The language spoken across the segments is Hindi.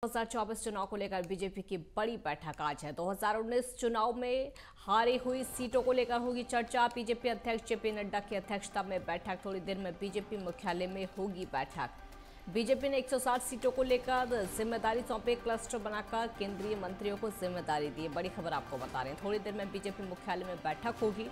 2024 चुनाव को लेकर बीजेपी की बड़ी बैठक आज है। 2019 चुनाव में हारी हुई सीटों को लेकर होगी चर्चा। बीजेपी अध्यक्ष जेपी नड्डा की अध्यक्षता में बैठक, थोड़ी देर में बीजेपी मुख्यालय में होगी बैठक। बीजेपी ने 160 सीटों को लेकर जिम्मेदारी सौंपी, क्लस्टर बनाकर केंद्रीय मंत्रियों को जिम्मेदारी दी। बड़ी खबर आपको बता रहे हैं, थोड़ी देर में बीजेपी मुख्यालय में बैठक होगी।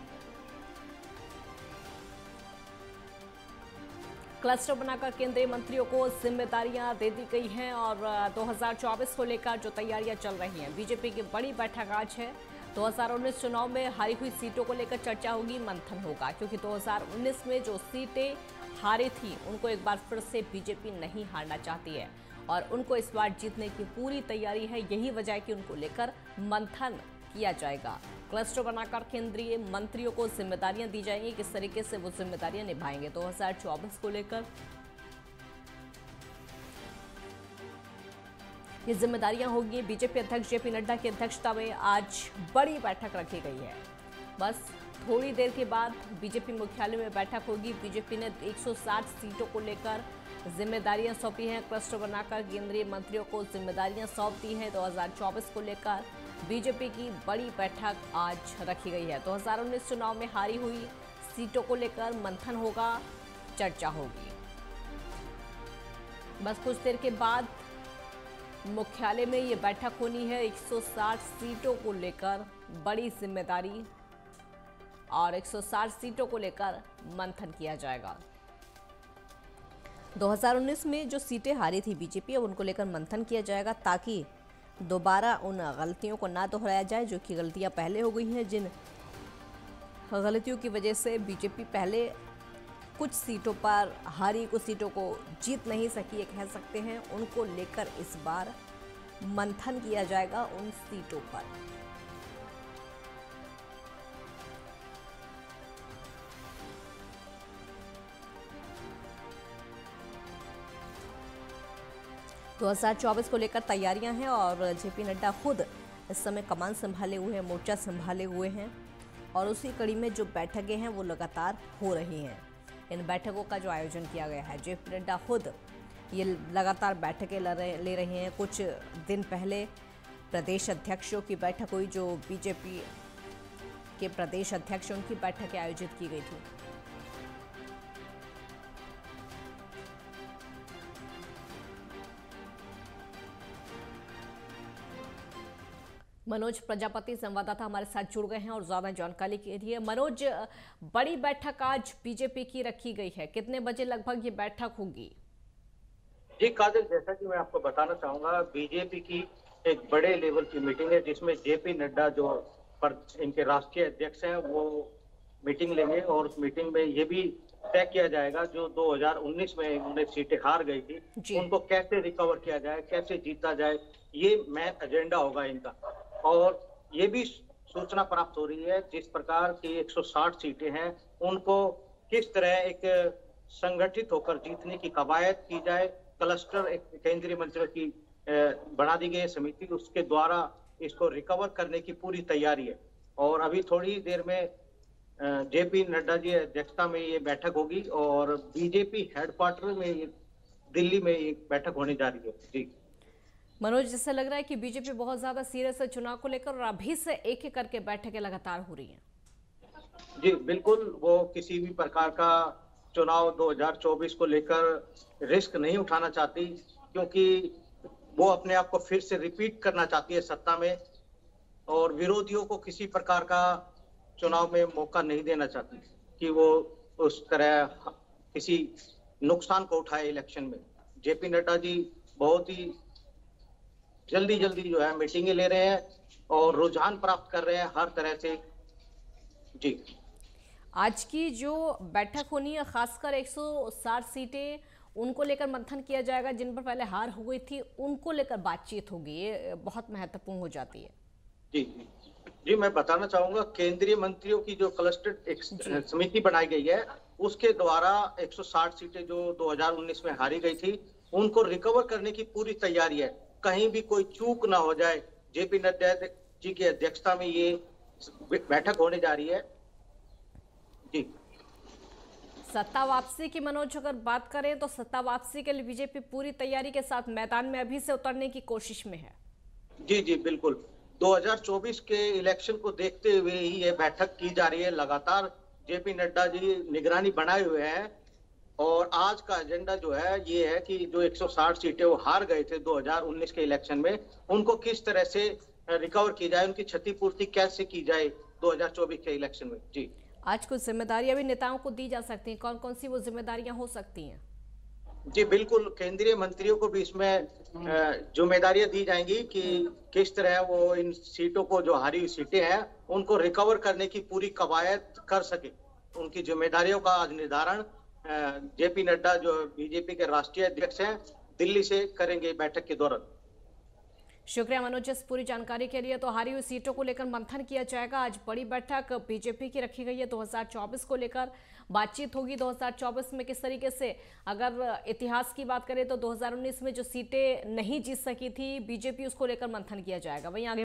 क्लस्टर बनाकर केंद्रीय मंत्रियों को जिम्मेदारियां दे दी गई हैं और 2024 को लेकर जो तैयारियां चल रही हैं, बीजेपी की बड़ी बैठक आज है। 2019 चुनाव में हारी हुई सीटों को लेकर चर्चा होगी, मंथन होगा, क्योंकि 2019 में जो सीटें हारी थी उनको एक बार फिर से बीजेपी नहीं हारना चाहती है और उनको इस बार जीतने की पूरी तैयारी है। यही वजह है कि उनको लेकर मंथन किया जाएगा। क्लस्टर बनाकर केंद्रीय मंत्रियों को जिम्मेदारियां दी जाएंगी, किस तरीके से वो जिम्मेदारियां निभाएंगे 2024 को लेकर ये जिम्मेदारियां होंगी। बीजेपी अध्यक्ष जेपी नड्डा की अध्यक्षता में आज बड़ी बैठक रखी गई है। बस थोड़ी देर के बाद बीजेपी मुख्यालय में बैठक होगी। बीजेपी ने 160 सीटों को लेकर जिम्मेदारियां सौंपी हैं, क्लस्टर बनाकर केंद्रीय मंत्रियों को जिम्मेदारियां सौंप दी हैं। 2024 को लेकर बीजेपी की बड़ी बैठक आज रखी गई है। 2019 चुनाव में हारी हुई सीटों को लेकर मंथन होगा, चर्चा होगी। बस कुछ देर के बाद मुख्यालय में ये बैठक होनी है। 160 सीटों को लेकर बड़ी जिम्मेदारी और 160 सीटों को लेकर मंथन किया जाएगा। 2019 में जो सीटें हारी थी बीजेपी, अब उनको लेकर मंथन किया जाएगा ताकि दोबारा उन गलतियों को ना दोहराया जाए जो कि गलतियां पहले हो गई हैं। जिन गलतियों की वजह से बीजेपी पहले कुछ सीटों पर हारी, कुछ सीटों को जीत नहीं सकी, ये कह सकते हैं, उनको लेकर इस बार मंथन किया जाएगा उन सीटों पर। तो 2024 को लेकर तैयारियां हैं और जेपी नड्डा खुद इस समय कमान संभाले हुए हैं, मोर्चा संभाले हुए हैं और उसी कड़ी में जो बैठकें हैं वो लगातार हो रही हैं। इन बैठकों का जो आयोजन किया गया है, जेपी नड्डा खुद ये लगातार बैठकें ले रहे हैं। कुछ दिन पहले प्रदेश अध्यक्षों की बैठक हुई, जो बीजेपी के प्रदेश अध्यक्ष, उनकी बैठकें आयोजित की गई थी। मनोज प्रजापति संवाददाता हमारे साथ जुड़ गए हैं और ज्यादा जानकारी के लिए। मनोज, बड़ी बैठक आज बीजेपी की रखी गई है, कितने बजे लगभग ये बैठक होगी? जी काजल, जैसा कि मैं आपको बताना चाहूंगा, बीजेपी की एक बड़े लेवल की मीटिंग है जिसमें जेपी नड्डा जो इनके राष्ट्रीय अध्यक्ष हैं वो मीटिंग लेंगे और उस मीटिंग में ये भी तय किया जाएगा जो 2019 में उन्हें सीटें हार गई थी उनको कैसे रिकवर किया जाए, कैसे जीता जाए, ये मेन एजेंडा होगा इनका। और ये भी सूचना प्राप्त हो रही है जिस प्रकार की 160 सीटें हैं उनको किस तरह एक संगठित होकर जीतने की कवायद की जाए। क्लस्टर एक केंद्रीय मंत्रियों की बना दी गई समिति, उसके द्वारा इसको रिकवर करने की पूरी तैयारी है। और अभी थोड़ी देर में जेपी नड्डा जी अध्यक्षता में ये बैठक होगी और बीजेपी हेडक्वार्टर में दिल्ली में एक बैठक होने जा रही है। जी मनोज, जैसा लग रहा है कि बीजेपी बहुत ज्यादा सीरियस है चुनाव को लेकर और अभी से एक एक करके बैठकें लगातार हो रही हैं। जी बिल्कुल, वो किसी भी प्रकार का चुनाव 2024 को लेकर रिस्क नहीं उठाना चाहती, क्योंकि वो अपने आप को फिर से रिपीट करना चाहती है सत्ता में और विरोधियों को किसी प्रकार का चुनाव में मौका नहीं देना चाहती कि वो उस तरह किसी नुकसान को उठाए इलेक्शन में। जेपी नड्डा जी बहुत ही जल्दी जो है मीटिंगें ले रहे हैं और रुझान प्राप्त कर रहे हैं हर तरह से। जी आज की जो बैठक होनी है, खासकर 160 सीटें उनको लेकर मंथन किया जाएगा, जिन पर पहले हार हो गई थी उनको लेकर बातचीत होगी, ये बहुत महत्वपूर्ण हो जाती है। जी मैं बताना चाहूंगा, केंद्रीय मंत्रियों की जो क्लस्टर एक समिति बनाई गई है उसके द्वारा 160 सीटें जो 2019 में हारी गई थी उनको रिकवर करने की पूरी तैयारी है। कहीं भी कोई चूक ना हो जाए। जेपी नड्डा जी की अध्यक्षता में ये बैठक होने जा रही है। जी सत्ता वापसी की मनोज अगर बात करें तो सत्ता वापसी के लिए बीजेपी पूरी तैयारी के साथ मैदान में अभी से उतरने की कोशिश में है। जी जी बिल्कुल। 2024 के इलेक्शन को देखते हुए ही ये बैठक की जा रही है। लगातार जेपी नड्डा जी निगरानी बनाए हुए हैं और आज का एजेंडा जो है ये है कि जो 160 सीटें वो हार गए थे 2019 के इलेक्शन में, उनको किस तरह से रिकवर की जाए, उनकी क्षतिपूर्ति कैसे की जाए 2024 के इलेक्शन में। जी आज कुछ जिम्मेदारियां भी नेताओं को दी जा सकती हैं, कौन कौन सी वो जिम्मेदारियां हो सकती हैं? जी बिल्कुल, केंद्रीय मंत्रियों को भी इसमें जिम्मेदारियां दी जाएंगी कि किस तरह वो इन सीटों को, जो हारी हुई सीटें हैं, उनको रिकवर करने की पूरी कवायद कर सके। उनकी जिम्मेदारियों का आज निर्धारण जेपी नड्डा जो बीजेपी के राष्ट्रीय अध्यक्ष हैं, दिल्ली से करेंगे बैठक के दौरान। शुक्रिया मनोज इस पूरी जानकारी के लिए। तो हारी हुई सीटों को लेकर मंथन किया जाएगा। आज बड़ी बैठक बीजेपी की रखी गई है। 2024 को लेकर बातचीत होगी। 2024 में किस तरीके से, अगर इतिहास की बात करें तो 2019 में जो सीटें नहीं जीत सकी थी बीजेपी, उसको लेकर मंथन किया जाएगा। वहीं आगे